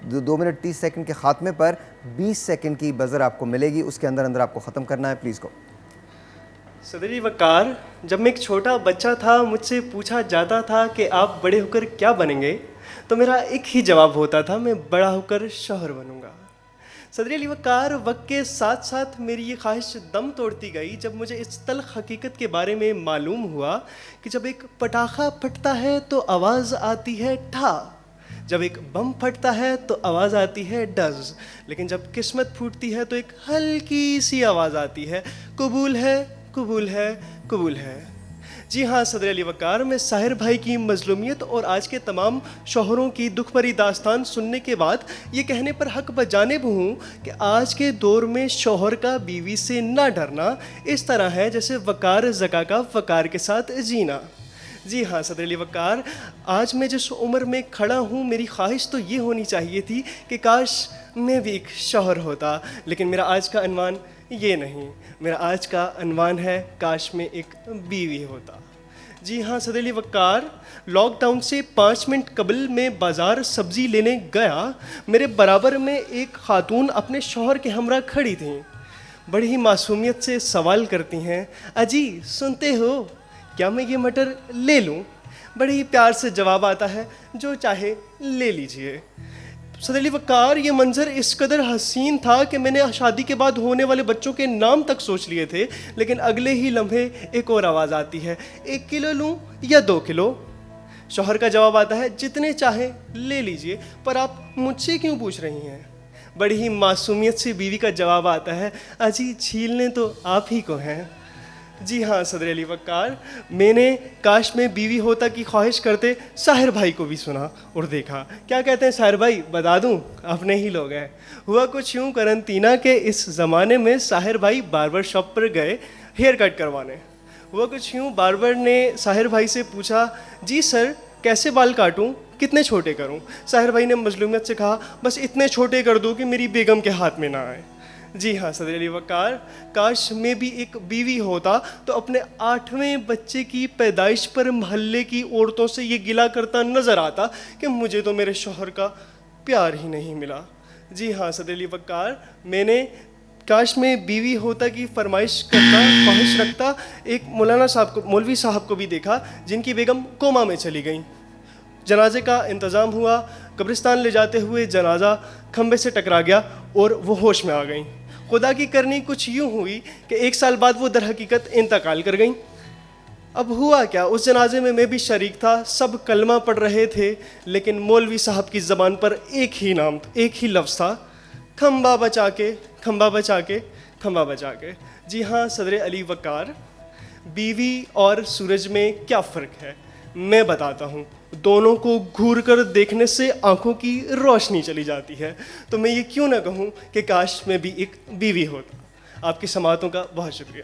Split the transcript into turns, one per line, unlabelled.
2 minute 30 second کے خاتمے پر 20 second کی بزر آپ کو ملے گی, اس کے اندر آپ کو ختم کرنا ہے. Please go.
صدر وقار, جب میں ایک چھوٹا بچہ تھا مجھ سے پوچھا جاتا تھا کہ آپ بڑے ہو کر کیا بنیں گے, تو میرا ایک ہی جواب ہوتا تھا, میں بڑا ہو کر شوہر بنوں گا. صدر علی وقار, وقت کے ساتھ ساتھ میری یہ خواہش دم توڑتی گئی جب مجھے اس تلخ حقیقت کے بارے میں معلوم ہوا کہ جب ایک پٹاخہ پھٹتا ہے تو آواز آتی ہے ٹھا, جب ایک بم پھٹتا ہے تو آواز آتی ہے ڈز, لیکن جب قسمت پھوٹتی ہے تو ایک ہلکی سی آواز آتی ہے قبول ہے, قبول ہے, قبول ہے. جی ہاں صدر علی وقار, میں ساحر بھائی کی مظلومیت اور آج کے تمام شوہروں کی دکھ بھری داستان سننے کے بعد یہ کہنے پر حق بجانب ہوں کہ آج کے دور میں شوہر کا بیوی سے نہ ڈرنا اس طرح ہے جیسے وقار زکا کا وقار کے ساتھ جینا. جی ہاں صدر علی وقار, آج میں جس عمر میں کھڑا ہوں میری خواہش تو یہ ہونی چاہیے تھی کہ کاش میں بھی ایک شوہر ہوتا, لیکن میرا آج کا عنوان یہ نہیں. میرا آج کا عنوان ہے کاش میں ایک بیوی ہوتا. جی ہاں صدر علی وقار, لاک ڈاؤن سے 5 منٹ قبل میں بازار سبزی لینے گیا, میرے برابر میں ایک خاتون اپنے شوہر کے ہمراہ کھڑی تھیں. بڑی ہی معصومیت سے سوال کرتی ہیں, اجی سنتے ہو کیا میں یہ مٹر لے لوں؟ بڑے ہی پیار سے جواب آتا ہے, جو چاہے لے لیجئے. صدر علی وقار, یہ منظر اس قدر حسین تھا کہ میں نے شادی کے بعد ہونے والے بچوں کے نام تک سوچ لیے تھے, لیکن اگلے ہی لمحے ایک اور آواز آتی ہے, 1 کلو لوں یا 2 کلو؟ شوہر کا جواب آتا ہے, جتنے چاہیں لے لیجئے, پر آپ مجھ سے کیوں پوچھ رہی ہیں؟ بڑی ہی معصومیت سے بیوی کا جواب آتا ہے, اجی چھیلنے تو آپ ہی کو ہیں. جی ہاں صدر علی وقار, میں نے کاش میں بیوی ہوتا کی خواہش کرتے ساحر بھائی کو بھی سنا اور دیکھا. کیا کہتے ہیں ساحر بھائی, بتا دوں اپنے ہی لوگ ہیں. ہوا کچھ یوں قرنطینہ کے اس زمانے میں ساحر بھائی باربر شاپ پر گئے ہیئر کٹ کروانے. ہوا کچھ یوں, باربر نے ساحر بھائی سے پوچھا, جی سر کیسے بال کاٹوں, کتنے چھوٹے کروں؟ ساحر بھائی نے مظلومیت سے کہا, بس اتنے چھوٹے کر دو کہ میری بیگم کے ہاتھ میں نہ آئے. جی ہاں صدر علی وقار, کاش میں بھی ایک بیوی ہوتا تو اپنے 8ویں بچے کی پیدائش پر محلے کی عورتوں سے یہ گلہ کرتا نظر آتا کہ مجھے تو میرے شوہر کا پیار ہی نہیں ملا. جی ہاں صدر علی وقار, میں نے کاش میں بیوی ہوتا کی فرمائش کرتا, خواہش رکھتا. ایک مولانا صاحب کو, مولوی صاحب کو بھی دیکھا جن کی بیگم کوما میں چلی گئیں. جنازے کا انتظام ہوا, قبرستان لے جاتے ہوئے جنازہ کھمبے سے ٹکرا گیا اور وہ ہوش میں آ گئیں. خدا کی کرنی کچھ یوں ہوئی کہ 1 سال بعد وہ در حقیقت انتقال کر گئیں. اب ہوا کیا, اس جنازے میں بھی شریک تھا, سب کلمہ پڑھ رہے تھے, لیکن مولوی صاحب کی زبان پر ایک ہی نام, ایک ہی لفظ تھا, کھمبا بچا کے, کھمبا بچا کے, کھمبا بچا کے. جی ہاں صدر علی وقار, بیوی اور سورج میں کیا فرق ہے میں بتاتا ہوں. دونوں کو گھور کر دیکھنے سے آنکھوں کی روشنی چلی جاتی ہے, تو میں یہ کیوں نہ کہوں کہ کاش میں بھی ایک بیوی ہوتا. آپ کی سماعتوں کا بہت شکریہ.